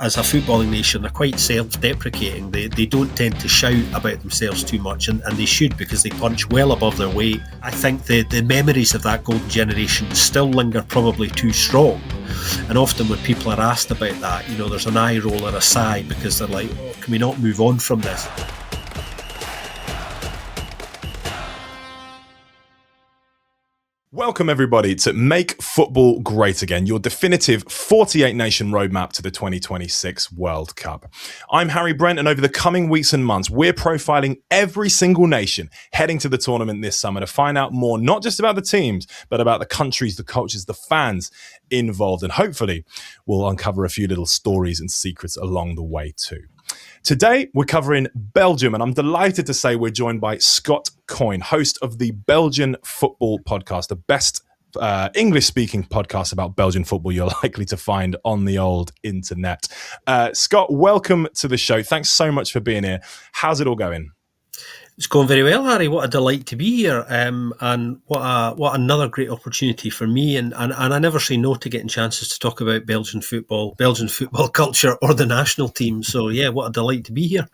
as a footballing nation, they're quite self-deprecating. They don't tend to shout about themselves too much, and they should, because they punch well above their weight. I think the memories of that golden generation still linger probably too strong. And often when people are asked about that, there's an eye roll or a sigh, because they're like, oh, can we not move on from this? Welcome everybody to Make Football Great Again, your definitive 48-nation roadmap to the 2026 World Cup. I'm Harry Brent, and over the coming weeks and months, we're profiling every single nation heading to the tournament this summer to find out more, not just about the teams, but about the countries, the cultures, the fans involved. And hopefully we'll uncover a few little stories and secrets along the way too. Today, we're covering Belgium, and I'm delighted to say we're joined by Scott Coyne, host of the Belgian Football Podcast, the best English-speaking podcast about Belgian football you're likely to find on the old internet. Scott, welcome to the show. Thanks so much for being here. How's it all going? It's going very well, Harry. What a delight to be here, and what another great opportunity for me. And I never say no to getting chances to talk about Belgian football culture, or the national team. So yeah, what a delight to be here.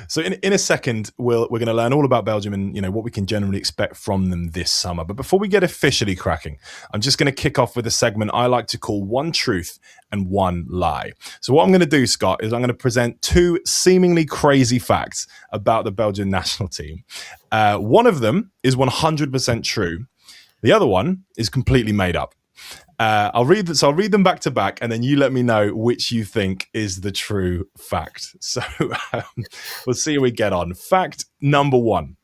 So in a second, we're going to learn all about Belgium and what we can generally expect from them this summer. But before we get officially cracking, I'm just going to kick off with a segment I like to call One Truth and One Lie. So what I'm going to do, Scott, is I'm going to present two seemingly crazy facts about the Belgian national team. One of them is 100% true. The other one is completely made up. I'll read them back to back, and then you let me know which you think is the true fact. So we'll see how we get on. Fact number one.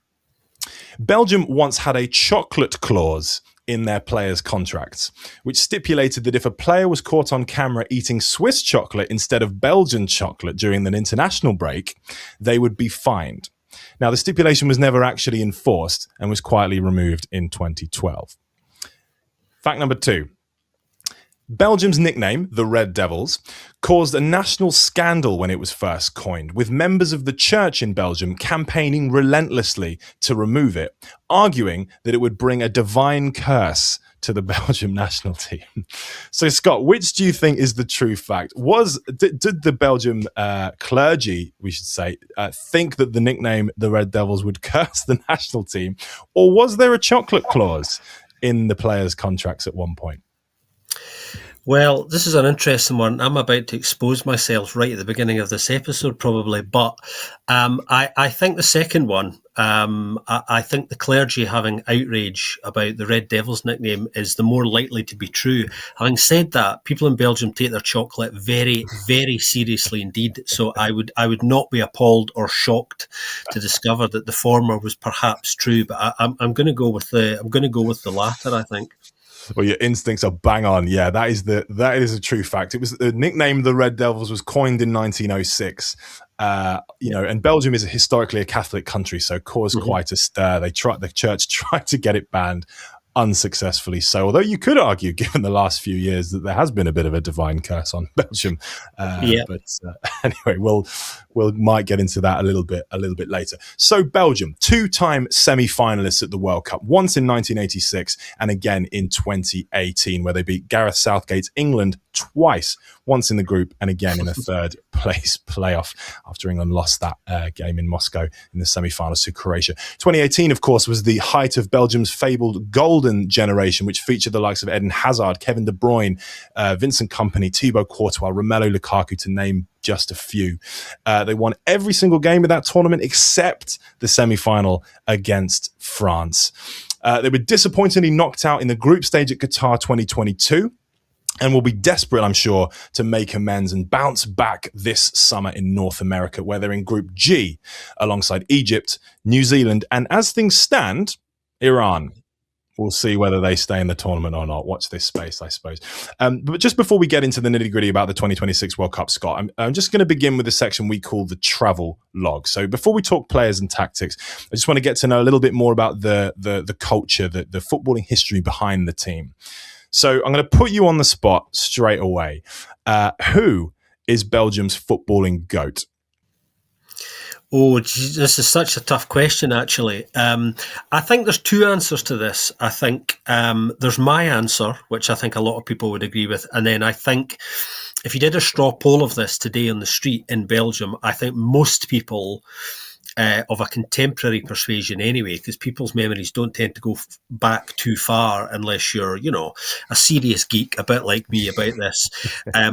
Belgium once had a chocolate clause in their players' contracts, which stipulated that if a player was caught on camera eating Swiss chocolate instead of Belgian chocolate during an international break, they would be fined. Now, the stipulation was never actually enforced and was quietly removed in 2012. Fact number two. Belgium's nickname, the Red Devils, caused a national scandal when it was first coined, with members of the church in Belgium campaigning relentlessly to remove it, arguing that it would bring a divine curse to the Belgium national team. So, Scott, which do you think is the true fact? Did the Belgium clergy, we should say, think that the nickname the Red Devils would curse the national team, or was there a chocolate clause in the players' contracts at one point? Well, this is an interesting one. I'm about to expose myself right at the beginning of this episode, probably, but I think the second one, I think the clergy having outrage about the Red Devils nickname is the more likely to be true. Having said that, people in Belgium take their chocolate very, very seriously indeed. So I would not be appalled or shocked to discover that the former was perhaps true. But I'm going to go with the latter, I think. Well, your instincts are bang on. Yeah, that is a true fact. It was the nickname the Red Devils was coined in 1906. And Belgium is historically a Catholic country, so caused quite a stir. The church tried to get it banned, unsuccessfully so. Although you could argue, given the last few years, that there has been a bit of a divine curse on Belgium. But anyway, we might get into that a little bit later. So Belgium, two-time semi-finalists at the World Cup, once in 1986 and again in 2018, where they beat Gareth Southgate's England twice, once in the group and again in a third place playoff after England lost that game in Moscow in the semi-finals to Croatia. 2018, of course, was the height of Belgium's fabled golden generation, which featured the likes of Eden Hazard, Kevin De Bruyne, Vincent Kompany, Thibaut Courtois, Romelu Lukaku, to name just a few. They won every single game of that tournament except the semi-final against France. They were disappointingly knocked out in the group stage at Qatar 2022. And will be desperate, I'm sure, to make amends and bounce back this summer in North America, where they're in Group G alongside Egypt, New Zealand, and as things stand, Iran. We'll see whether they stay in the tournament or not. Watch this space, I suppose. But just before we get into the nitty-gritty about the 2026 World Cup, Scott, I'm just going to begin with a section we call the travel log. So before we talk players and tactics, I just want to get to know a little bit more about the culture, the footballing history behind the team. So I'm going to put you on the spot straight away. Who is Belgium's footballing GOAT? Oh, geez, this is such a tough question, actually. I think there's two answers to this. I think there's my answer, which I think a lot of people would agree with. And then I think if you did a straw poll of this today on the street in Belgium, I think most people of a contemporary persuasion anyway, because people's memories don't tend to go back too far unless you're, a serious geek, a bit like me about this.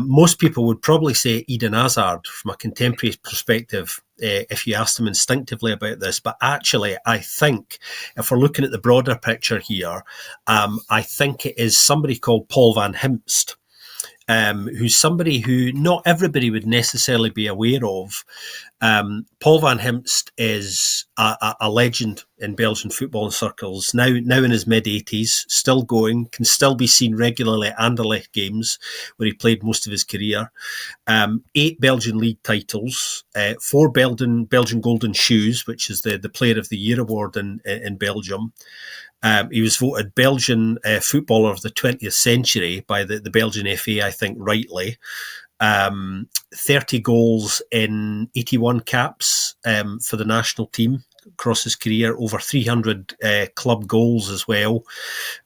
Most people would probably say Eden Hazard from a contemporary perspective, if you ask them instinctively about this. But actually, I think if we're looking at the broader picture here, I think it is somebody called Paul van Himst, who's somebody who not everybody would necessarily be aware of. Paul van Himst is a legend in Belgian football circles, now in his mid-80s, still going, can still be seen regularly at Anderlecht games, where he played most of his career. 8 Belgian league titles, 4 Belgian Golden Shoes, which is the Player of the Year award in Belgium. He was voted Belgian footballer of the 20th century by the Belgian FA, I think rightly. 30 goals in 81 caps for the national team across his career, over 300 club goals as well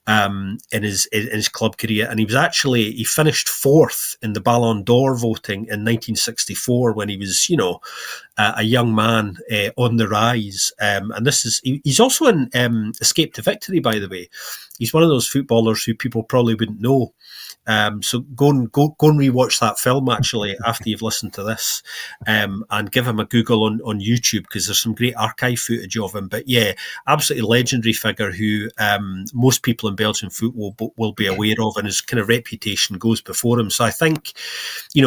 in his club career. And he finished 4th in the Ballon d'Or voting in 1964 when he was, a young man on the rise. And he's also in Escape to Victory, by the way. He's one of those footballers who people probably wouldn't know. So go and rewatch that film actually after you've listened to this, and give him a Google on YouTube, because there's some great archive footage of him. But yeah, absolutely legendary figure who most people in Belgian football will be aware of, and his kind of reputation goes before him. So I think,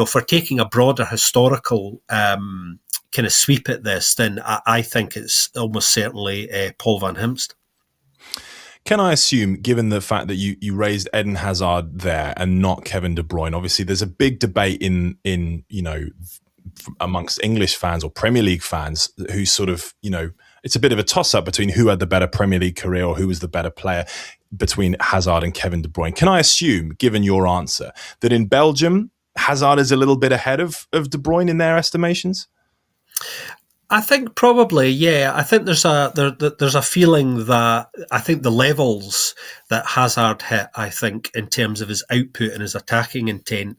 for taking a broader historical kind of sweep at this, then I think it's almost certainly Paul van Himst. Can I assume, given the fact that you raised Eden Hazard there and not Kevin De Bruyne, obviously there's a big debate in amongst English fans or Premier League fans who sort of, it's a bit of a toss-up between who had the better Premier League career or who was the better player between Hazard and Kevin De Bruyne. Can I assume, given your answer, that in Belgium, Hazard is a little bit ahead of De Bruyne in their estimations? I think probably, yeah. I think there's a feeling that I think the levels that Hazard hit, I think, in terms of his output and his attacking intent,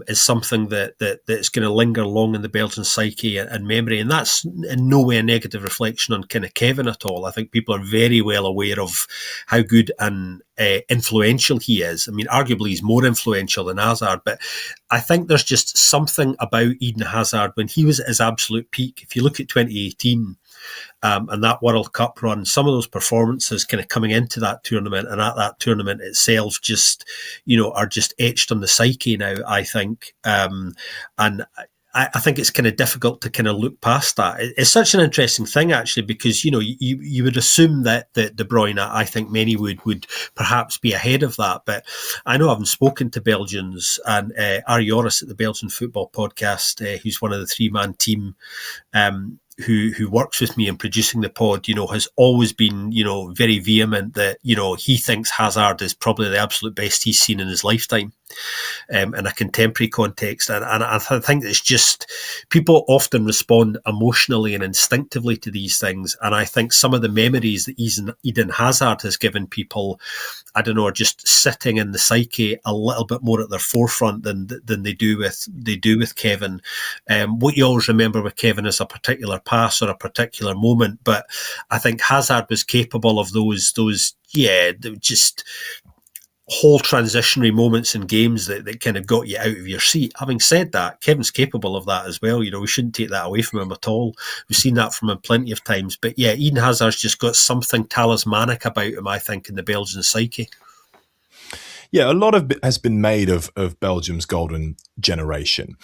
is something that's going to linger long in the Belgian psyche and memory. And that's in no way a negative reflection on kind of Kevin at all. I think people are very well aware of how good and influential he is. I mean, arguably he's more influential than Hazard, but I think there's just something about Eden Hazard when he was at his absolute peak. If you look at 2018, and that World Cup run, some of those performances kind of coming into that tournament and at that tournament itself just, are just etched on the psyche now, I think. And I think it's kind of difficult to kind of look past that. It's such an interesting thing, actually, because, you would assume that De Bruyne, I think many would perhaps be ahead of that. But I know I haven't spoken to Belgians, and Ari Oris at the Belgian Football Podcast, who's one of the 3-man team, who works with me in producing the pod, has always been, very vehement that, he thinks Hazard is probably the absolute best he's seen in his lifetime, in a contemporary context. And I think it's just, people often respond emotionally and instinctively to these things. And I think some of the memories that Eden Hazard has given people, I don't know, are just sitting in the psyche a little bit more at their forefront than they do with Kevin. What you always remember with Kevin is a particular pass or a particular moment, but I think Hazard was capable of those just whole transitionary moments in games that kind of got you out of your seat. Having said that, Kevin's capable of that as well. We shouldn't take that away from him at all. We've seen that from him plenty of times. But yeah, Eden Hazard's just got something talismanic about him, I think, in the Belgian psyche. Yeah, a lot of it has been made of Belgium's golden generation.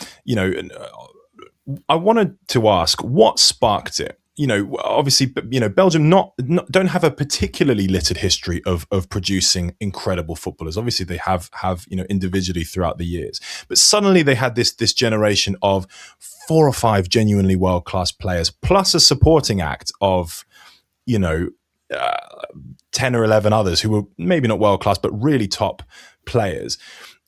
I wanted to ask, what sparked it? Obviously, Belgium don't have a particularly littered history of producing incredible footballers. Obviously, they have individually throughout the years, but suddenly they had this generation of 4 or 5 genuinely world class players, plus a supporting act of 10 or 11 others who were maybe not world class but really top players.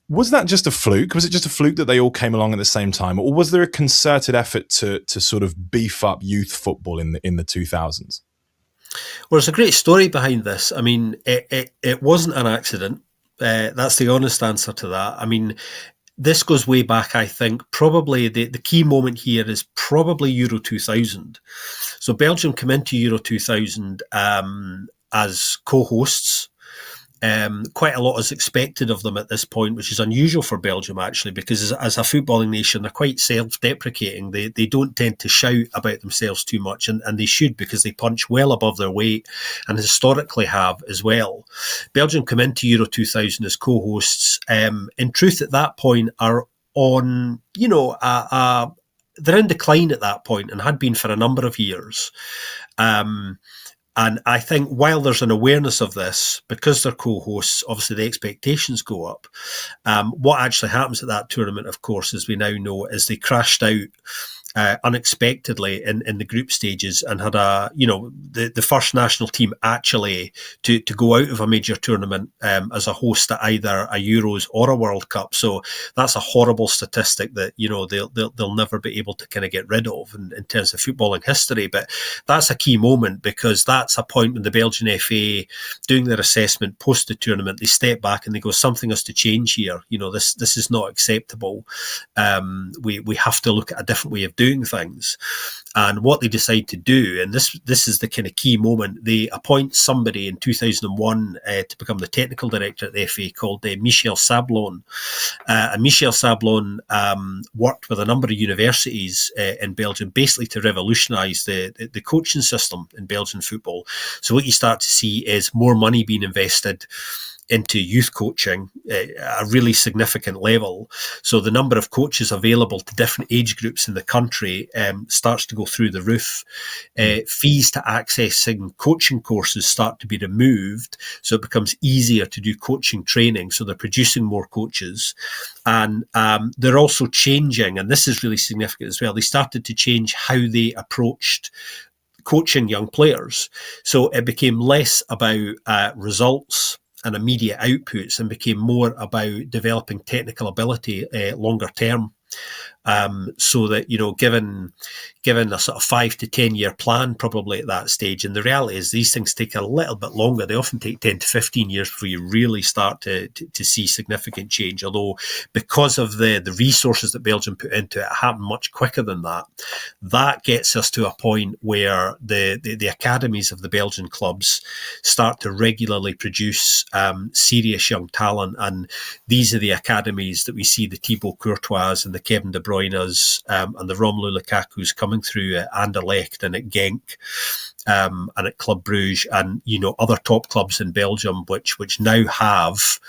Was that just a fluke? Was it just a fluke that they all came along at the same time, or was there a concerted effort to sort of beef up youth football in the 2000s? Well, there's a great story behind this. I mean, it wasn't an accident. That's the honest answer to that. I mean, this goes way back, I think. Probably the key moment here is probably Euro 2000. So Belgium come into Euro 2000 as co-hosts. Quite a lot is expected of them at this point, which is unusual for Belgium, actually, because as a footballing nation, they're quite self-deprecating. They don't tend to shout about themselves too much, and they should, because they punch well above their weight and historically have as well. Belgium come into Euro 2000 as co-hosts. In truth, at that point, are on, they're in decline at that point and had been for a number of years. And I think while there's an awareness of this, because they're co-hosts, obviously the expectations go up. What actually happens at that tournament, of course, as we now know, is they crashed out unexpectedly in the group stages and had the first national team actually to go out of a major tournament as a host at either a Euros or a World Cup. So that's a horrible statistic that they'll never be able to kind of get rid of in terms of footballing history. But that's a key moment, because that's a point when the Belgian FA, doing their assessment post the tournament, they step back and they go, something has to change here. This is not acceptable. We have to look at a different way of doing things. And what they decide to do, and this is the kind of key moment, they appoint somebody in 2001 to become the technical director at the FA called Michel Sablon. And Michel Sablon worked with a number of universities in Belgium, basically to revolutionise the coaching system in Belgian football. So what you start to see is more money being invested into youth coaching at a really significant level. So the number of coaches available to different age groups in the country starts to go through the roof. Fees to accessing coaching courses start to be removed, so it becomes easier to do coaching training. So they're producing more coaches. And they're also changing, and this is really significant as well, they started to change how they approached coaching young players. So it became less about results and immediate outputs and became more about developing technical ability longer term. So that, given a sort of 5 to 10 year plan probably at that stage. And the reality is these things take a little bit longer. They often take 10 to 15 years before you really start to see significant change. Although because of the resources that Belgium put into it, it happened much quicker than that. That gets us to a point where the academies of the Belgian clubs start to regularly produce serious young talent. And these are the academies that we see the Thibaut Courtois and the Kevin De Bruyne's and the Romelu Lukaku's coming through at Anderlecht and at Genk and at Club Brugge and other top clubs in Belgium, which now have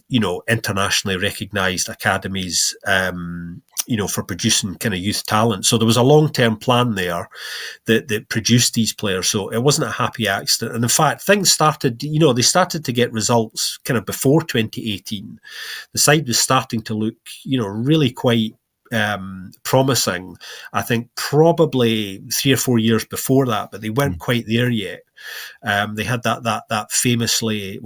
internationally recognised academies for producing kind of youth talent. So there was a long-term plan there that produced these players. So it wasn't a happy accident. And in fact, things started, they started to get results kind of before 2018. The side was starting to look, really quite promising. I think probably 3 or 4 years before that, but they weren't quite there yet. They had that famously,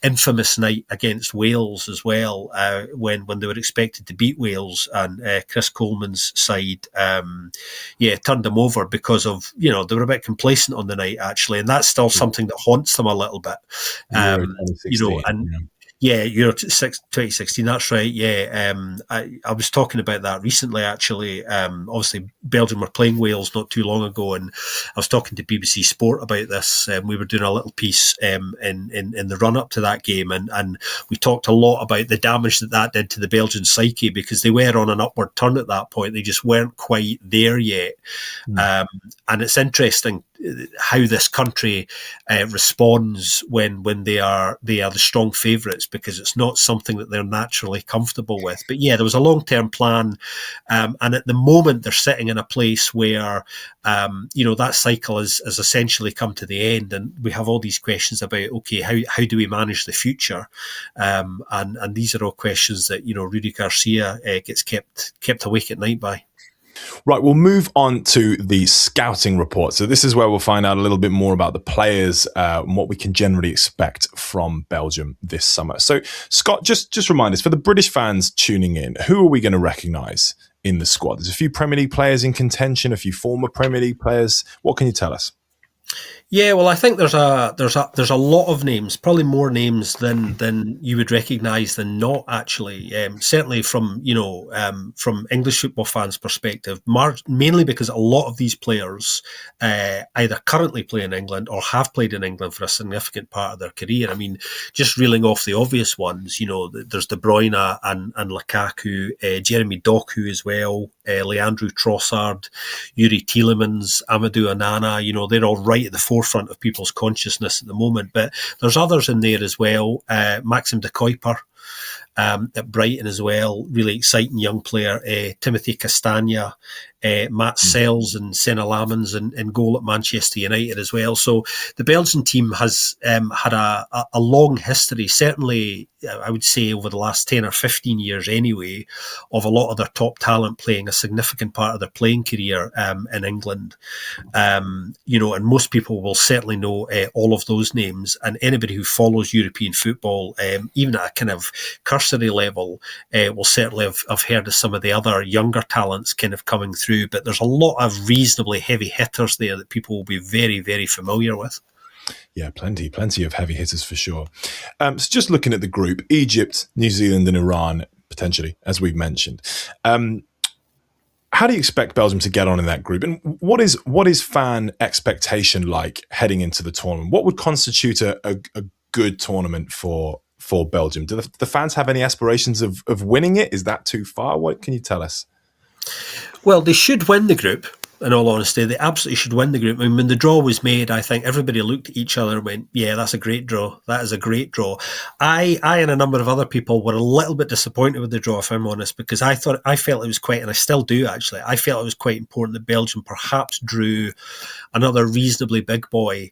infamous night against Wales as well, when they were expected to beat Wales, and Chris Coleman's side, turned them over because of, they were a bit complacent on the night actually, and that's still something that haunts them a little bit. Euro 2016, that's right. I was talking about that recently, actually. Obviously, Belgium were playing Wales not too long ago, and I was talking to BBC Sport about this. We were doing a little piece in the run-up to that game, and we talked a lot about the damage that did to the Belgian psyche, because they were on an upward turn at that point. They just weren't quite there yet. And it's interesting how this country responds when they are the strong favourites, because it's not something that they're naturally comfortable with. But there was a long-term plan, and at the moment they're sitting in a place where that cycle has essentially come to the end, and we have all these questions about, okay, how do we manage the future? And these are all questions that Rudy Garcia gets kept awake at night by. Right, we'll move on to the scouting report. So this is where we'll find out a little bit more about the players and what we can generally expect from Belgium this summer. So, Scott, just remind us, for the British fans tuning in, who are we going to recognise in the squad? There's a few Premier League players in contention, a few former Premier League players. What can you tell us? Yeah, well, I think there's a lot of names, probably more names than you would recognise than not. Actually, certainly from from English football fans' perspective, mainly because a lot of these players either currently play in England or have played in England for a significant part of their career. I mean, just reeling off the obvious ones, there's De Bruyne and Lukaku, Jeremy Doku as well, Leandro Trossard, Yuri Tielemans, Amadou Onana. They're all right at the forefront of people's consciousness at the moment, but there's others in there as well. Maxim de Kuiper at Brighton as well, really exciting young player. Timothy Castagna, Matt Sells and Senna Lamans in goal at Manchester United as well. So the Belgian team has had a long history, certainly I would say over the last 10 or 15 years anyway, of a lot of their top talent playing a significant part of their playing career in England. And most people will certainly know all of those names, and anybody who follows European football, even at a kind of cursory level, will certainly have heard of some of the other younger talents kind of coming through. But there's a lot of reasonably heavy hitters there that people will be very, very familiar with. Yeah, plenty of heavy hitters for sure. So just looking at the group, Egypt, New Zealand and Iran, potentially, as we've mentioned. How do you expect Belgium to get on in that group? And what is fan expectation like heading into the tournament? What would constitute a good tournament for Belgium? Do the fans have any aspirations of winning it? Is that too far? What can you tell us? Well, they should win the group, in all honesty. They absolutely should win the group. I mean, when the draw was made, I think everybody looked at each other and went, yeah, that's a great draw. That is a great draw. I and a number of other people were a little bit disappointed with the draw, if I'm honest, because I felt it was quite, and I still do actually, I felt it was quite important that Belgium perhaps drew another reasonably big boy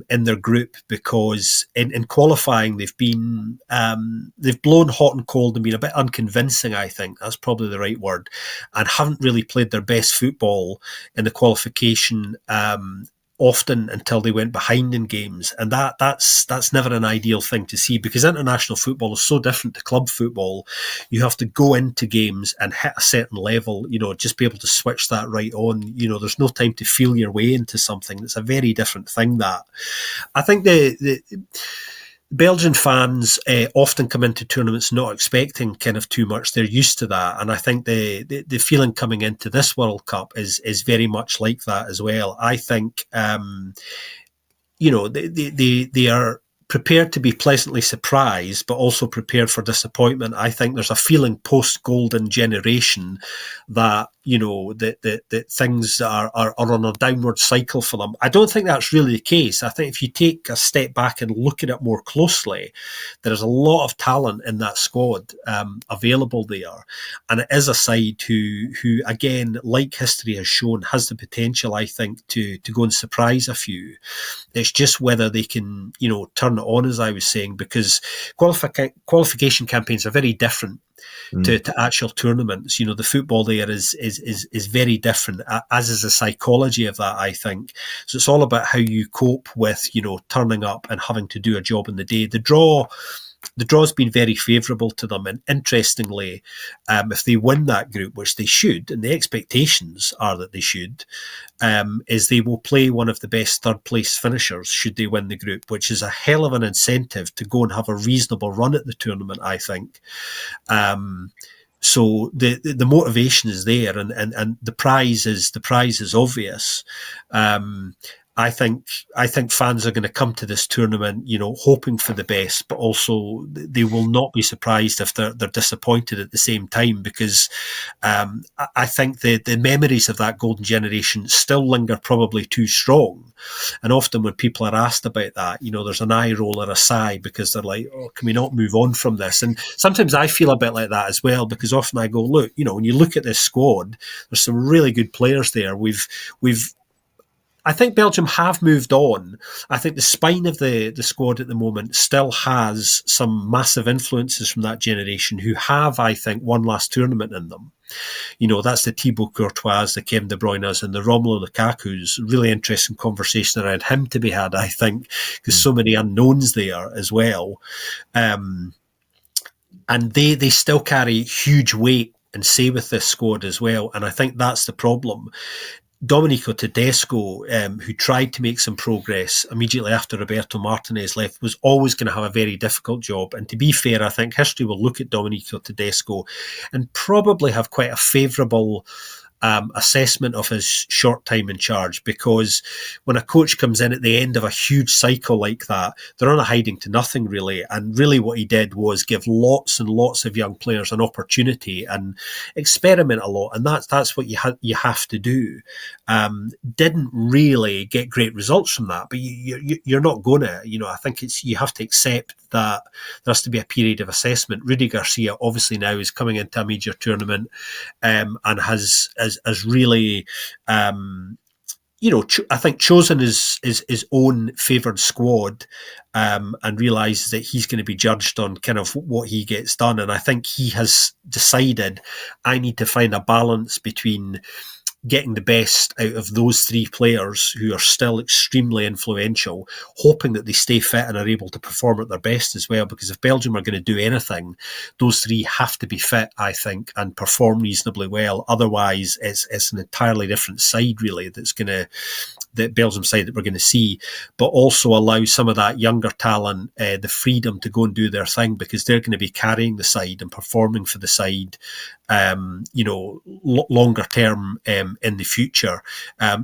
in their group, because in qualifying they've blown hot and cold and been a bit unconvincing. I think that's probably the right word, and haven't really played their best football in the qualification often until they went behind in games, and that's never an ideal thing to see, because international football is so different to club football. You have to go into games and hit a certain level, just be able to switch that right on. There's no time to feel your way into something. It's a very different thing. That I think the Belgian fans often come into tournaments not expecting kind of too much. They're used to that, and I think the feeling coming into this World Cup is very much like that as well. I think they are prepared to be pleasantly surprised, but also prepared for disappointment. I think there's a feeling post-golden generation that that things are on a downward cycle for them. I don't think that's really the case. I think if you take a step back and look at it more closely, there's a lot of talent in that squad available there, and it is a side who again, like history has shown, has the potential, I think, to go and surprise a few. It's just whether they can turn it on, as I was saying, because qualification campaigns are very different to actual tournaments. The football there is very different, as is the psychology of that, I think. So it's all about how you cope with turning up and having to do a job in the day. The draw's been very favourable to them, and interestingly, if they win that group, which they should, and the expectations are that they should, is they will play one of the best third place finishers should they win the group, which is a hell of an incentive to go and have a reasonable run at the tournament, I think. So the motivation is there, and the prize is obvious. I think fans are going to come to this tournament, hoping for the best, but also they will not be surprised if they're disappointed at the same time, because I think the memories of that golden generation still linger probably too strong. And often when people are asked about that, there's an eye roll or a sigh, because they're like, oh, can we not move on from this? And sometimes I feel a bit like that as well, because often I go, look, when you look at this squad, there's some really good players there. We've I think Belgium have moved on. I think the spine of the squad at the moment still has some massive influences from that generation who have, I think, one last tournament in them. That's the Thibaut Courtois, the Kevin De Bruyne's, and the Romelu Lukaku's. Really interesting conversation around him to be had, I think, because so many unknowns there as well. And they still carry huge weight and say with this squad as well. And I think that's the problem. Domenico Tedesco, who tried to make some progress immediately after Roberto Martinez left, was always going to have a very difficult job. And to be fair, I think history will look at Domenico Tedesco and probably have quite a favourable assessment of his short time in charge, because when a coach comes in at the end of a huge cycle like that, they're on a hiding to nothing really. And really what he did was give lots and lots of young players an opportunity and experiment a lot. And that's what you have to do. Didn't really get great results from that, but you're not going to, I think you have to accept that there has to be a period of assessment. Rudy Garcia obviously now is coming into a major tournament and has really, I think chosen his own favoured squad and realises that he's going to be judged on kind of what he gets done. And I think he has decided, I need to find a balance between getting the best out of those three players who are still extremely influential, hoping that they stay fit and are able to perform at their best as well. Because if Belgium are going to do anything, those three have to be fit, I think, and perform reasonably well. Otherwise, it's an entirely different side, really, the Belgium side that we're going to see, but also allow some of that younger talent the freedom to go and do their thing, because they're going to be carrying the side and performing for the side longer term in the future.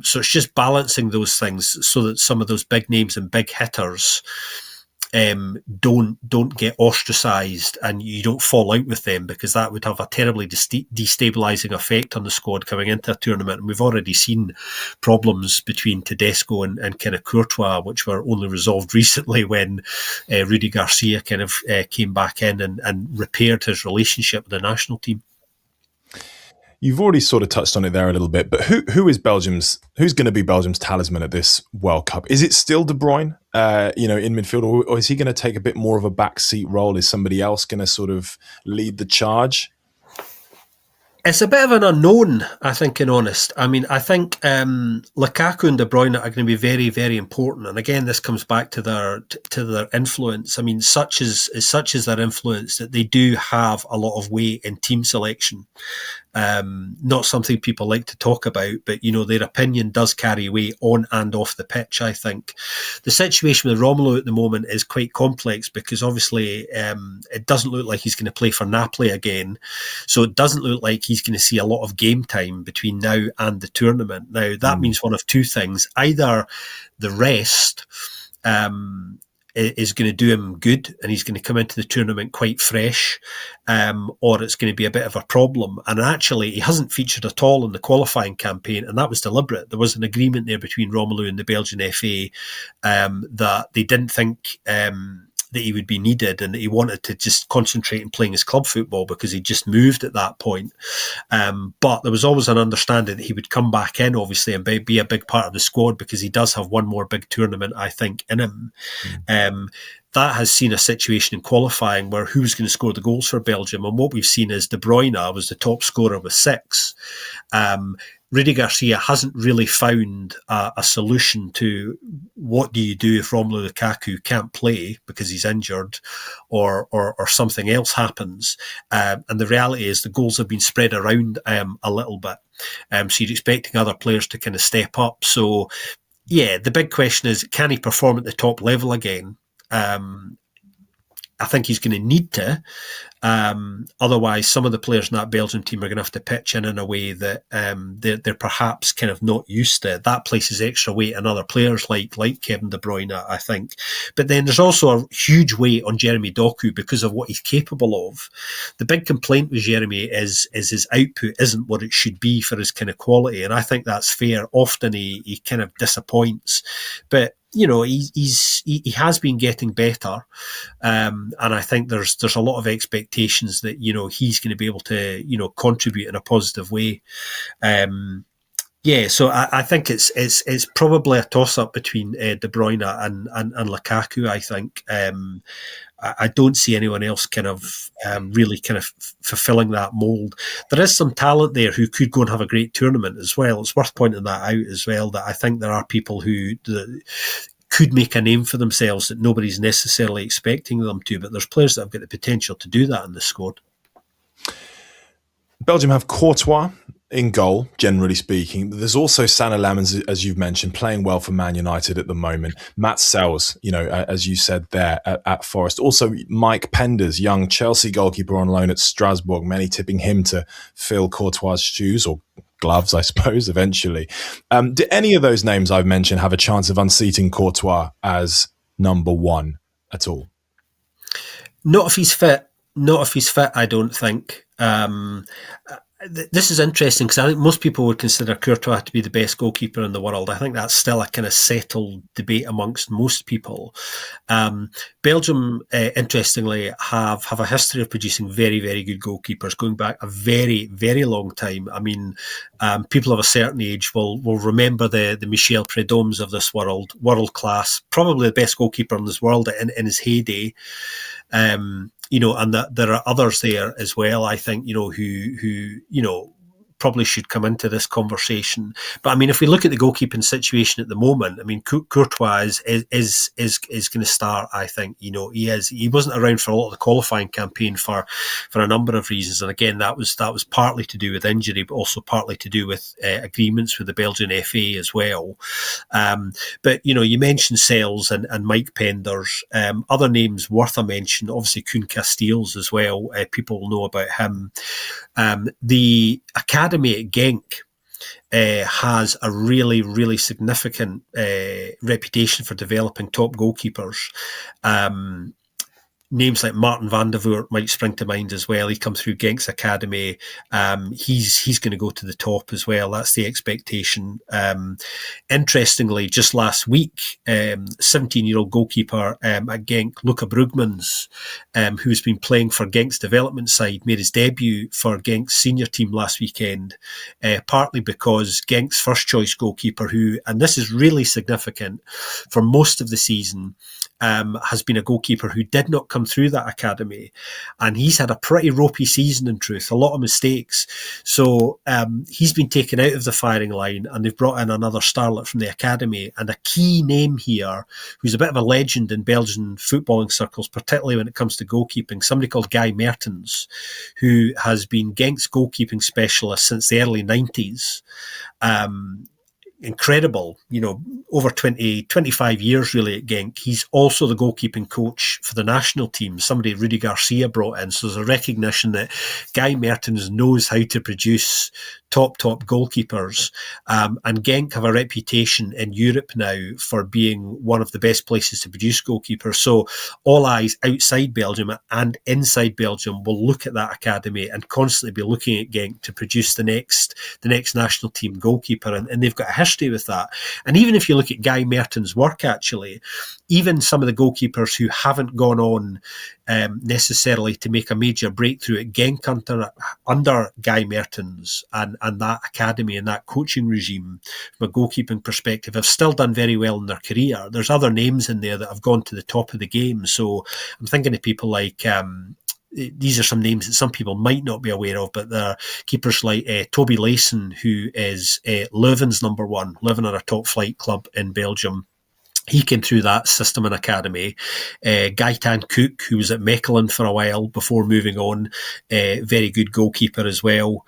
So it's just balancing those things so that some of those big names and big hitters don't get ostracised and you don't fall out with them, because that would have a terribly destabilising effect on the squad coming into a tournament. And we've already seen problems between Tedesco and kind of Courtois, which were only resolved recently when Rudy Garcia kind of came back in and repaired his relationship with the national team. You've already sort of touched on it there a little bit, but who's going to be Belgium's talisman at this World Cup? Is it still De Bruyne, in midfield, or is he going to take a bit more of a backseat role? Is somebody else going to sort of lead the charge? It's a bit of an unknown, I think, in honest. I mean, I think Lukaku and De Bruyne are going to be very, very important. And again, this comes back to their influence. I mean, such is their influence that they do have a lot of weight in team selection. Not something people like to talk about, but their opinion does carry weight on and off the pitch. I think the situation with Romelu at the moment is quite complex, because obviously it doesn't look like he's going to play for Napoli again, so it doesn't look like he's going to see a lot of game time between now and the tournament. Now that means one of two things: either the rest is going to do him good and he's going to come into the tournament quite fresh, or it's going to be a bit of a problem. And actually, he hasn't featured at all in the qualifying campaign, and that was deliberate. There was an agreement there between Romelu and the Belgian FA that they didn't think that he would be needed, and that he wanted to just concentrate on playing his club football because he just moved at that point. But there was always an understanding that he would come back in, obviously, and be a big part of the squad, because he does have one more big tournament, I think, in him. That has seen a situation in qualifying where who's going to score the goals for Belgium, and what we've seen is De Bruyne was the top scorer with 6. Rudy Garcia hasn't really found a solution to what do you do if Romelu Lukaku can't play because he's injured, or something else happens. And the reality is the goals have been spread around a little bit. So you're expecting other players to kind of step up. So yeah, the big question is, can he perform at the top level again? I think he's going to need to. Otherwise, some of the players in that Belgian team are going to have to pitch in a way that they're perhaps kind of not used to. That places extra weight on other players like Kevin De Bruyne, I think. But then there's also a huge weight on Jeremy Doku because of what he's capable of. The big complaint with Jeremy is his output isn't what it should be for his kind of quality, and I think that's fair. Often he kind of disappoints, but he has been getting better, and I think there's a lot of expectations that he's going to be able to contribute in a positive way. Yeah, so I think it's probably a toss up between De Bruyne and Lukaku. I think I don't see anyone else kind of really kind of fulfilling that mould. There is some talent there who could go and have a great tournament as well. It's worth pointing that out as well. That I think there are people who could make a name for themselves that nobody's necessarily expecting them to. But there's players that have got the potential to do that in the squad. Belgium have Courtois in goal, generally speaking. But there's also Salah Lamens, as you've mentioned, playing well for Man United at the moment. Matt Sells, as you said there at Forest. Also, Mike Penders, young Chelsea goalkeeper on loan at Strasbourg. Many tipping him to fill Courtois' shoes or gloves, I suppose, eventually. Do any of those names I've mentioned have a chance of unseating Courtois as number one at all? Not if he's fit. I don't think. This is interesting because I think most people would consider Courtois to be the best goalkeeper in the world. I think that's still a kind of settled debate amongst most people. Belgium, interestingly, have a history of producing very, very good goalkeepers going back a very, very long time. I mean, people of a certain age will remember the Michel Prédomes of this world class, probably the best goalkeeper in this world in his heyday. And that there are others there as well, I think, who probably should come into this conversation. But I mean, if we look at the goalkeeping situation at the moment, I mean, Courtois is going to start. I think he wasn't around for a lot of the qualifying campaign for a number of reasons, and again that was partly to do with injury, but also partly to do with agreements with the Belgian FA as well. But you mentioned Sells and Mike Penders. Other names worth a mention, obviously Koen Casteels as well. People will know about him. The academy at Genk has a really, really significant reputation for developing top goalkeepers. Names like Martin van der Voort might spring to mind as well. He come through Genk's academy. He's going to go to the top as well. That's the expectation. Interestingly, just last week, 17-year-old goalkeeper at Genk, Luca Brugmans, who's been playing for Genk's development side, made his debut for Genk's senior team last weekend, partly because Genk's first-choice goalkeeper, who, and this is really significant, for most of the season, has been a goalkeeper who did not come through that academy, and he's had a pretty ropey season in truth, a lot of mistakes. So he's been taken out of the firing line, and they've brought in another starlet from the academy, and a key name here who's a bit of a legend in Belgian footballing circles, particularly when it comes to goalkeeping, somebody called Guy Mertens, who has been Genk's goalkeeping specialist since the early 90s. Incredible, over 25 years really at Genk. He's also the goalkeeping coach for the national team, somebody Rudy Garcia brought in. So there's a recognition that Guy Mertens knows how to produce top goalkeepers. And Genk have a reputation in Europe now for being one of the best places to produce goalkeepers. So all eyes outside Belgium and inside Belgium will look at that academy and constantly be looking at Genk to produce the next national team goalkeeper. And they've got a history with that. And even if you look at Guy Mertens' work, actually, even some of the goalkeepers who haven't gone on necessarily to make a major breakthrough at Genk under Guy Mertens and that academy and that coaching regime from a goalkeeping perspective have still done very well in their career. There's other names in there that have gone to the top of the game. So I'm thinking of people like these are some names that some people might not be aware of, but there are keepers like Toby Leysen, who is Leuven's number one. Leuven are a top flight club in Belgium. He came through that system and academy. Gaetan Cook, who was at Mechelen for a while before moving on, very good goalkeeper as well.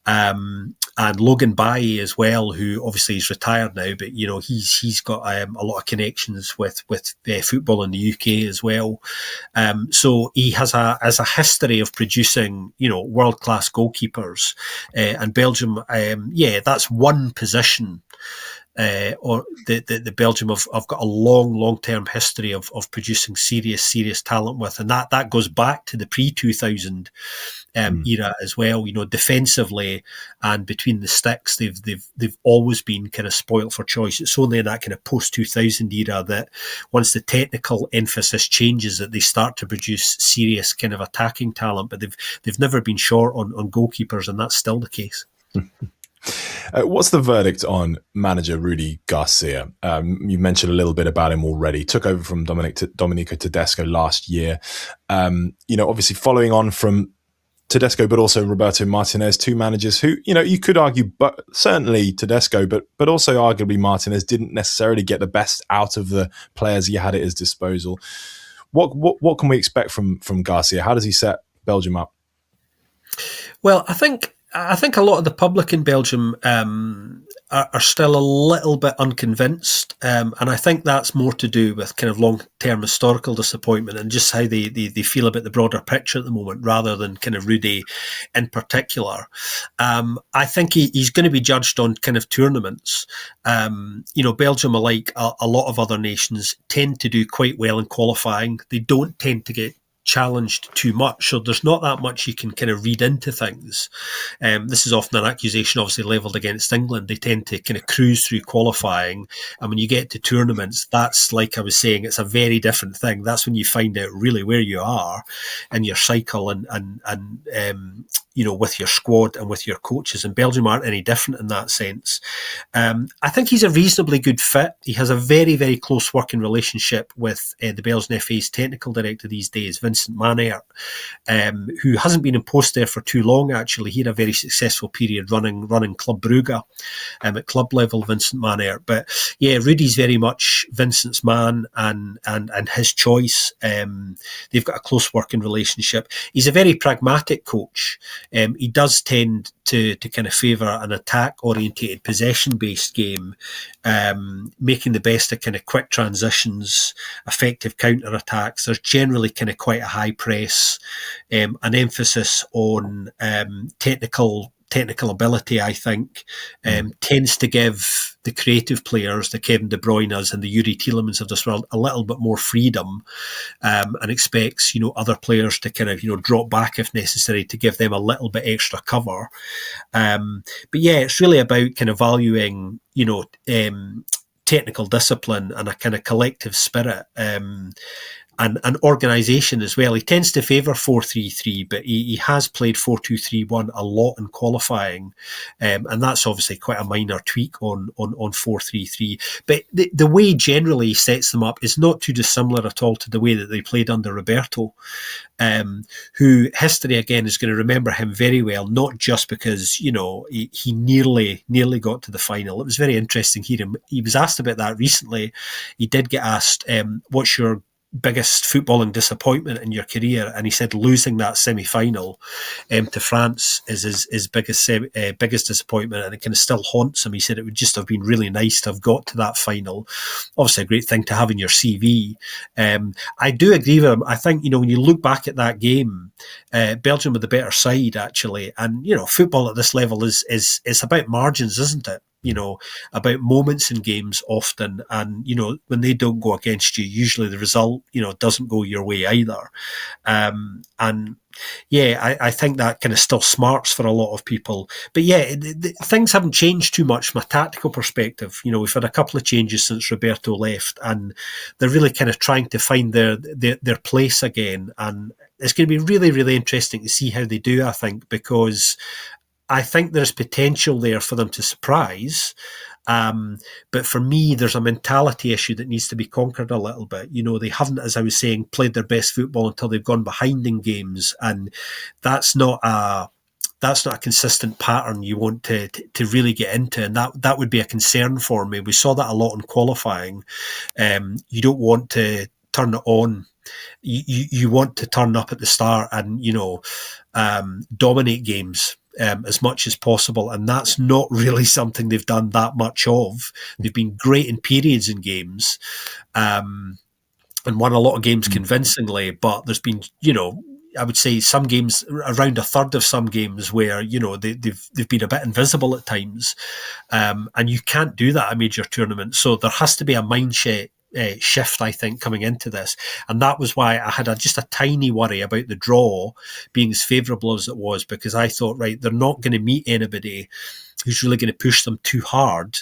And Logan Bailly as well, who obviously is retired now, but he's got a lot of connections with football in the UK as well. So he has a history of producing world class goalkeepers, and Belgium, that's one position. Or the Belgium have got a long-term history of producing serious talent with, and that goes back to the pre-2000 era as well. Defensively and between the sticks, they've always been kind of spoilt for choice. It's only in that kind of post-2000 era that once the technical emphasis changes, that they start to produce serious kind of attacking talent. But they've never been short on goalkeepers, and that's still the case. What's the verdict on manager Rudy Garcia? You mentioned a little bit about him already. Took over from Domenico Tedesco last year. Obviously following on from Tedesco, but also Roberto Martinez, two managers who, you could argue, but certainly Tedesco, but also arguably Martinez didn't necessarily get the best out of the players he had at his disposal. What can we expect from Garcia? How does he set Belgium up? Well, I think a lot of the public in Belgium are still a little bit unconvinced, and I think that's more to do with kind of long-term historical disappointment and just how they feel about the broader picture at the moment, rather than kind of Rudy in particular. I think he's going to be judged on kind of tournaments. Belgium, like a lot of other nations, tend to do quite well in qualifying. They don't tend to get challenged too much, so there's not that much you can kind of read into things. This is often an accusation obviously levelled against England. They tend to kind of cruise through qualifying, and when you get to tournaments, that's, like I was saying, it's a very different thing. That's when you find out really where you are in your cycle and with your squad and with your coaches, and Belgium aren't any different in that sense. I think he's a reasonably good fit. He has a very, very close working relationship with the Belgian FA's technical director these days, Vincent Manert, who hasn't been in post there for too long, actually. He had a very successful period running Club Brugge at club level, Vincent Manert. But yeah, Rudy's very much Vincent's man and his choice. They've got a close working relationship. He's a very pragmatic coach. He does tend to kind of favour an attack-orientated, possession-based game, making the best of kind of quick transitions, effective counter-attacks. There's generally kind of quite a high press, an emphasis on technical ability, I think, tends to give the creative players, the Kevin De Bruyne's and the Yuri Tielemans of this world, a little bit more freedom, and expects, other players to kind of, drop back if necessary to give them a little bit extra cover. But yeah, it's really about kind of valuing, technical discipline and a kind of collective spirit, and organisation as well. He tends to favour 4-3-3, but he has played 4-2-3-1 a lot in qualifying, and that's obviously quite a minor tweak on 4-3-3. But the way generally he sets them up is not too dissimilar at all to the way that they played under Roberto, who history again is going to remember him very well, not just because he nearly got to the final. It was very interesting. He was asked about that recently. He did get asked, "What's your biggest footballing disappointment in your career?" And he said losing that semi-final to France is his biggest disappointment, and it kind of still haunts him. He said it would just have been really nice to have got to that final. Obviously a great thing to have in your CV. I do agree with him. I think, when you look back at that game, Belgium were the better side, actually. And, football at this level is about margins, isn't it? About moments in games often, and when they don't go against you, usually the result doesn't go your way either. And yeah, I think that kind of still smarts for a lot of people. But yeah, things haven't changed too much from a tactical perspective. We've had a couple of changes since Roberto left, and they're really kind of trying to find their place again. And it's going to be really, really interesting to see how they do, I think, because I think there's potential there for them to surprise. But for me, there's a mentality issue that needs to be conquered a little bit. They haven't, as I was saying, played their best football until they've gone behind in games. And that's not a consistent pattern you want to really get into. And that would be a concern for me. We saw that a lot in qualifying. You don't want to turn it on. You want to turn up at the start and, dominate games as much as possible, and that's not really something they've done that much of. They've been great in periods in games, and won a lot of games convincingly, but there's been, I would say some games, around a third of some games, where they've been a bit invisible at times, and you can't do that at a major tournament. So there has to be a mindset shift, I think, coming into this. And that was why I had just a tiny worry about the draw being as favourable as it was, because I thought, right, they're not going to meet anybody who's really going to push them too hard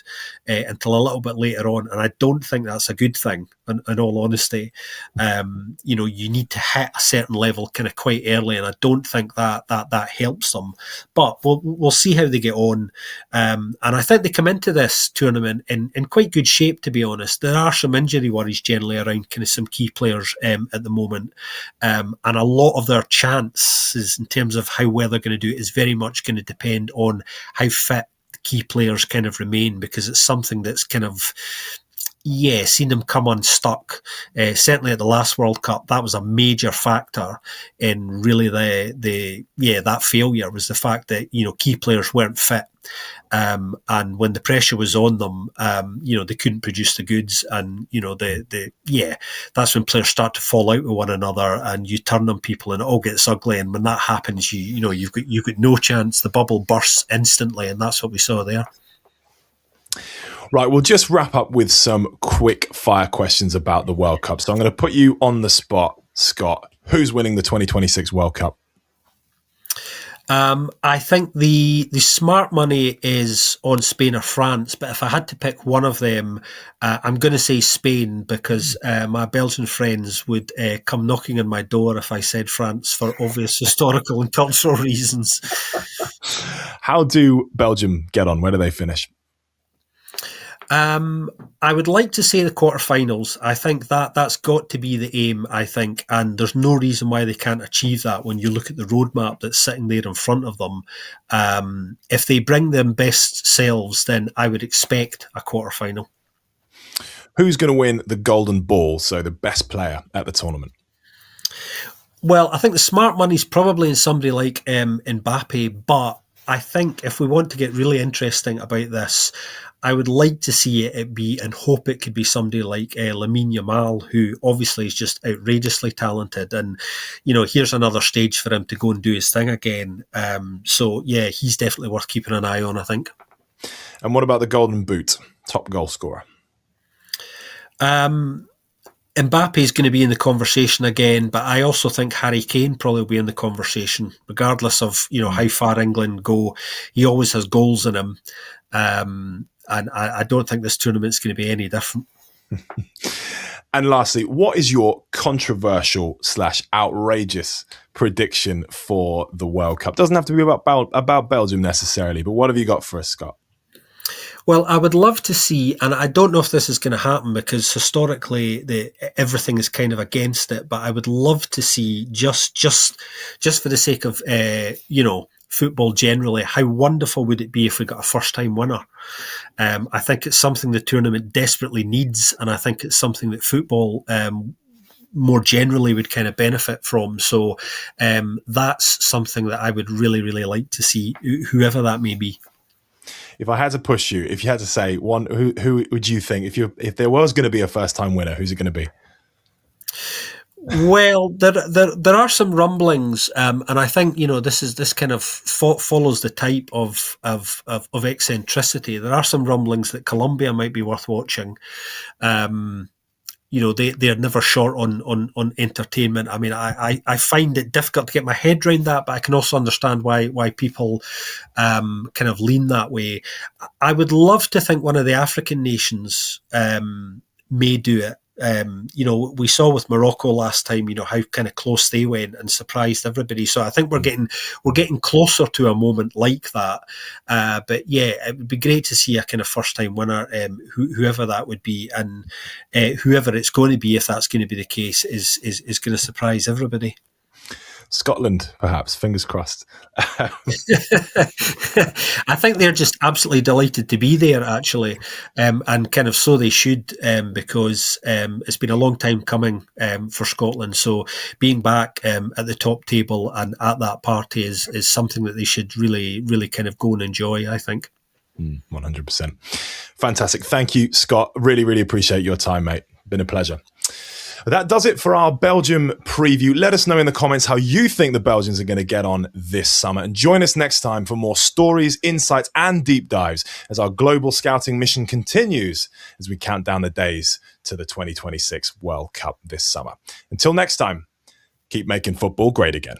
until a little bit later on. And I don't think that's a good thing. in all honesty. You need to hit a certain level kind of quite early, and I don't think that helps them. But we'll see how they get on. And I think they come into this tournament in quite good shape, to be honest. There are some injury worries generally around kind of some key players at the moment. And a lot of their chances in terms of how well they're going to do it is very much going to depend on how fit the key players kind of remain, because it's something that's kind of, seen them come unstuck. Certainly at the last World Cup, that was a major factor in really that failure, was the fact that, key players weren't fit. And when the pressure was on them, they couldn't produce the goods, and that's when players start to fall out with one another, and you turn on people, and it all gets ugly. And when that happens, you've got no chance. The bubble bursts instantly, and that's what we saw there. Right, we'll just wrap up with some quick fire questions about the World Cup. So I'm going to put you on the spot, Scott. Who's winning the 2026 World Cup? I think the smart money is on Spain or France, but if I had to pick one of them, I'm going to say Spain, because my Belgian friends would come knocking on my door if I said France, for obvious historical and cultural reasons. How do Belgium get on? Where do they finish? I would like to say the quarterfinals. I think that's got to be the aim, I think, and there's no reason why they can't achieve that when you look at the roadmap that's sitting there in front of them. If they bring their best selves, then I would expect a quarterfinal. Who's going to win the Golden Ball, so the best player at the tournament? Well, I think the smart money's probably in somebody like Mbappe, but I think if we want to get really interesting about this, I would like to see it be, and hope it could be, somebody like Lamine Yamal, who obviously is just outrageously talented. And, here's another stage for him to go and do his thing again. He's definitely worth keeping an eye on, I think. And what about the Golden Boot, top goal scorer? Mbappe is going to be in the conversation again, but I also think Harry Kane probably will be in the conversation, regardless of, how far England go. He always has goals in him. And I don't think this tournament's going to be any different. And lastly, what is your controversial / outrageous prediction for the World Cup? Doesn't have to be about Belgium necessarily, but what have you got for us, Scott? Well, I would love to see, and I don't know if this is going to happen because historically everything is kind of against it, but I would love to see, just for the sake of football generally, how wonderful would it be if we got a first-time winner? I think it's something the tournament desperately needs, and I think it's something that football more generally would kind of benefit from. So that's something that I would really, really like to see, whoever that may be. If I had to push you, if you had to say one, who would you think, if there was going to be a first-time winner, who's it going to be? Well, there are some rumblings, and I think this kind of follows the type of eccentricity. There are some rumblings that Colombia might be worth watching. They're never short on entertainment. I mean, I find it difficult to get my head around that, but I can also understand why people kind of lean that way. I would love to think one of the African nations may do it. We saw with Morocco last time, how kind of close they went and surprised everybody. So I think we're getting closer to a moment like that. But yeah, it would be great to see a kind of first time winner, whoever that would be, and whoever it's going to be, if that's going to be the case, is going to surprise everybody. Scotland, perhaps. Fingers crossed. I think they're just absolutely delighted to be there, actually, and kind of so they should, because it's been a long time coming for Scotland. So being back at the top table and at that party is something that they should really, really kind of go and enjoy, I think. 100%. Fantastic. Thank you, Scott. Really, really appreciate your time, mate. Been a pleasure. That does it for our Belgium preview. Let us know in the comments how you think the Belgians are going to get on this summer. And join us next time for more stories, insights, and deep dives as our global scouting mission continues as we count down the days to the 2026 World Cup this summer. Until next time, keep making football great again.